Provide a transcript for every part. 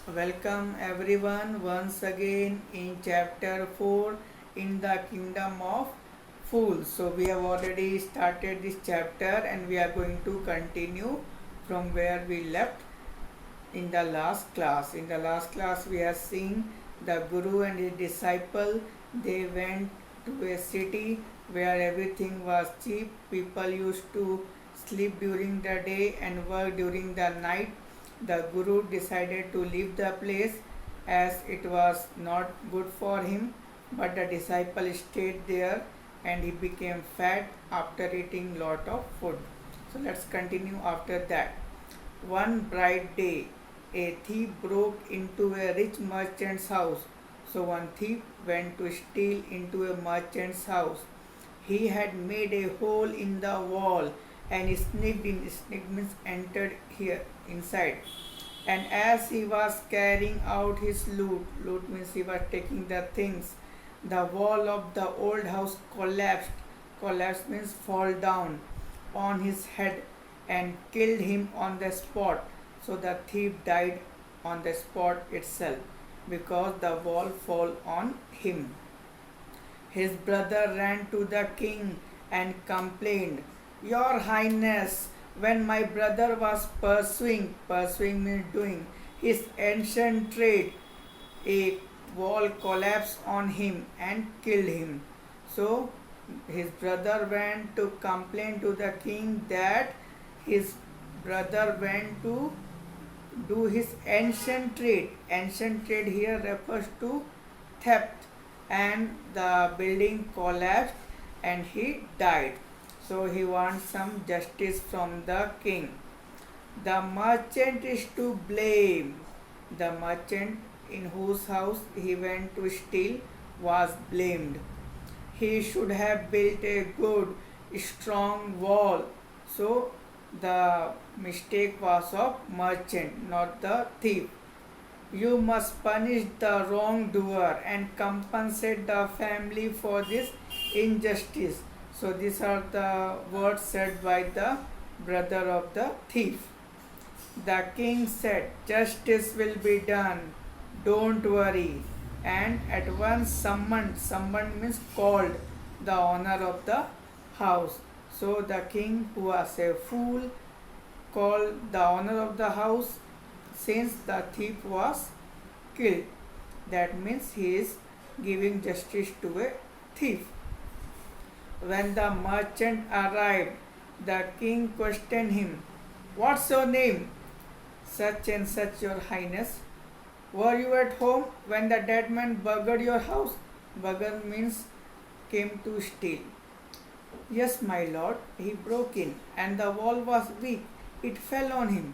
Welcome everyone once again in chapter 4 in the kingdom of fools. So we have already started this chapter and we are going to continue from where we left in the last class. In the last class we have seen the guru and his disciple. They went to a city where everything was cheap. People used to sleep during the day and work during the night. The guru decided to leave the place as it was not good for him, but the disciple stayed there and he became fat after eating lot of food. So let's continue after that. One bright day, a thief broke into a rich merchant's house. So one thief went to steal into a merchant's house. He had made a hole in the wall and sneaked in. Sneaked means entered here inside. And as he was carrying out his loot means he was taking the things, the wall of the old house collapsed. Collapse means fall down on his head and killed him on the spot. So the thief died on the spot itself because the wall fell on him. His brother ran to the king and complained, Your Highness, when my brother was pursuing means doing, his ancient trade, a wall collapsed on him and killed him. So his brother went to complain to the king that his brother went to do his ancient trade. Ancient trade here refers to theft, and the building collapsed and he died. So he wants some justice from the king. The merchant is to blame. The merchant in whose house he went to steal was blamed. He should have built a good, strong wall. So the mistake was of merchant, not the thief. You must punish the wrongdoer and compensate the family for this injustice. So these are the words said by the brother of the thief. The king said, Justice will be done, don't worry. And at once summoned means called the owner of the house. So the king, who was a fool, called the owner of the house since the thief was killed. That means he is giving justice to a thief. When the merchant arrived, the king questioned him, What's your name? Such and such, your highness. Were you at home when the dead man burgled your house? Burgle means came to steal. Yes, my lord, he broke in, and the wall was weak. It fell on him.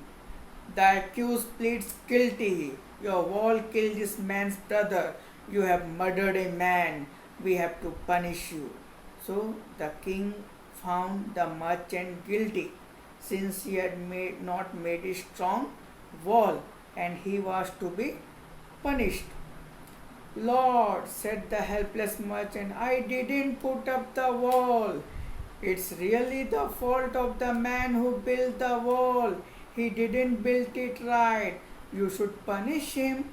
The accused pleads guilty. Your wall killed this man's brother. You have murdered a man. We have to punish you. So the king found the merchant guilty, since he had not made a strong wall, and he was to be punished. Lord, said the helpless merchant, I didn't put up the wall. It's really the fault of the man who built the wall. He didn't build it right. You should punish him.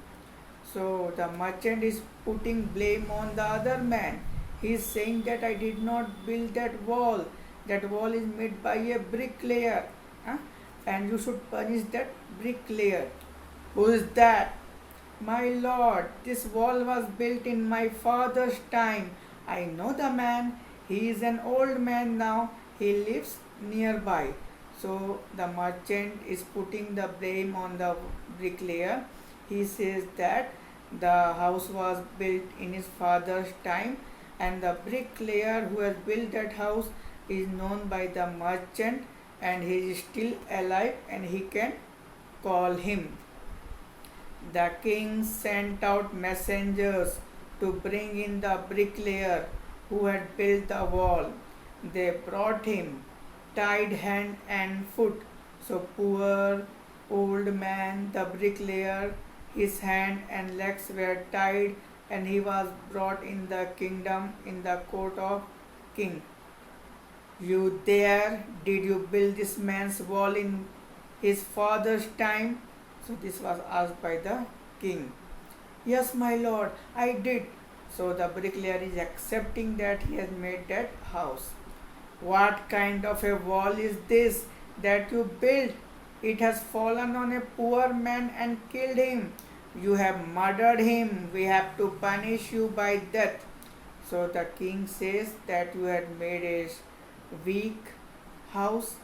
So the merchant is putting blame on the other man. He is saying that I did not build that wall. That wall is made by a bricklayer. Huh? And you should punish that bricklayer. Who is that? My lord, this wall was built in my father's time. I know the man. He is an old man now. He lives nearby. So the merchant is putting the blame on the bricklayer. He says that the house was built in his father's time, and the bricklayer who has built that house is known by the merchant, and he is still alive and he can call him. The king sent out messengers to bring in the bricklayer who had built the wall. They brought him, tied hand and foot. So poor old man, the bricklayer, his hand and legs were tied, and he was brought in the kingdom in the court of king. You there? Did you build this man's wall in his father's time? So this was asked by the king. Yes, my lord, I did. So the bricklayer is accepting that he has made that house. What kind of a wall is this that you built? It has fallen on a poor man and killed him. You have murdered him. We have to punish you by death. So the king says that you had made a weak house,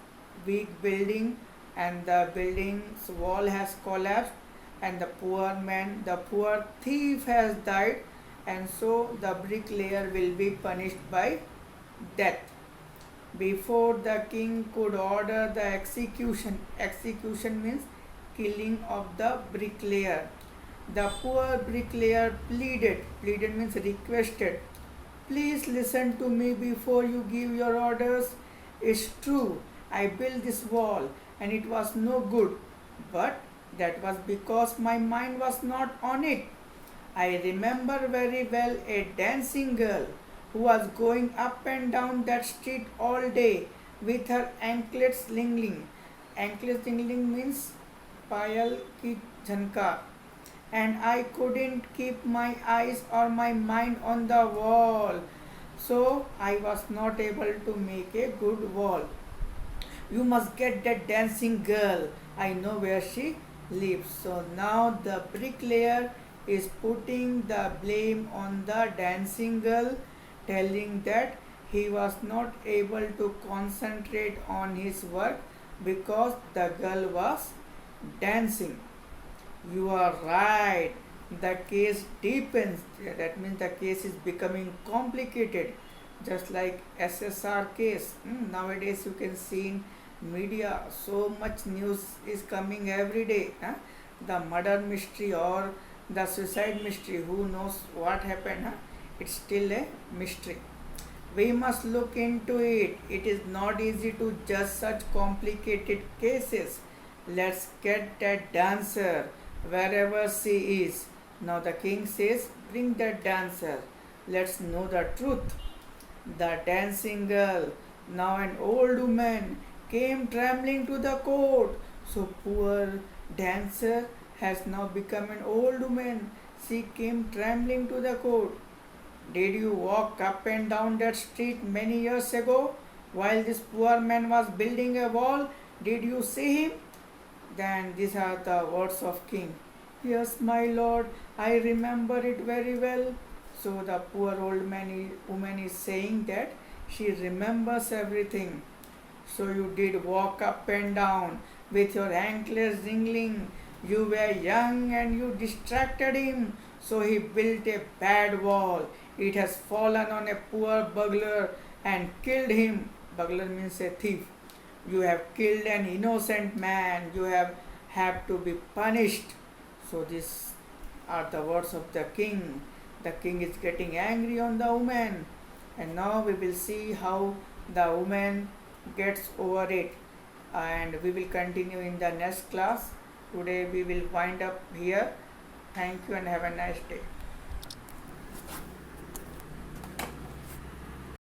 weak building, and the building's wall has collapsed, and the poor thief has died, and so the bricklayer will be punished by death. Before the king could order the execution means killing of the bricklayer. The poor bricklayer pleaded means requested, please listen to me before you give your orders. It's true, I built this wall and it was no good, but that was because my mind was not on it. I remember very well a dancing girl who was going up and down that street all day with her anklets jingling. Anklets jingling means payal ki jhanka. And I couldn't keep my eyes or my mind on the wall. So I was not able to make a good wall. You must get that dancing girl. I know where she lives. So now the bricklayer is putting the blame on the dancing girl, telling that he was not able to concentrate on his work because the girl was dancing. You are right. The case deepens. That means the case is becoming complicated, just like SSR case. Nowadays you can see in media so much news is coming every day. The murder mystery or the suicide mystery. Who knows what happened? It's still a mystery. We must look into it. It is not easy to judge such complicated cases. Let's get that dancer wherever she is. Now the king says, bring that dancer. Let's know the truth. The dancing girl, now an old woman, came trembling to the court. So poor dancer has now become an old woman. She came trembling to the court. Did you walk up and down that street many years ago while this poor man was building a wall? Did you see him? Then these are the words of king. Yes, my lord, I remember it very well. So the poor old woman is saying that she remembers everything. So you did walk up and down with your anklets jingling. You were young and you distracted him. So he built a bad wall. It has fallen on a poor burglar and killed him. Burglar means a thief. You have killed an innocent man. You have to be punished. So these are the words of the king. The king is getting angry on the woman. And now we will see how the woman gets over it. And we will continue in the next class. Today we will wind up here. Thank you and have a nice day.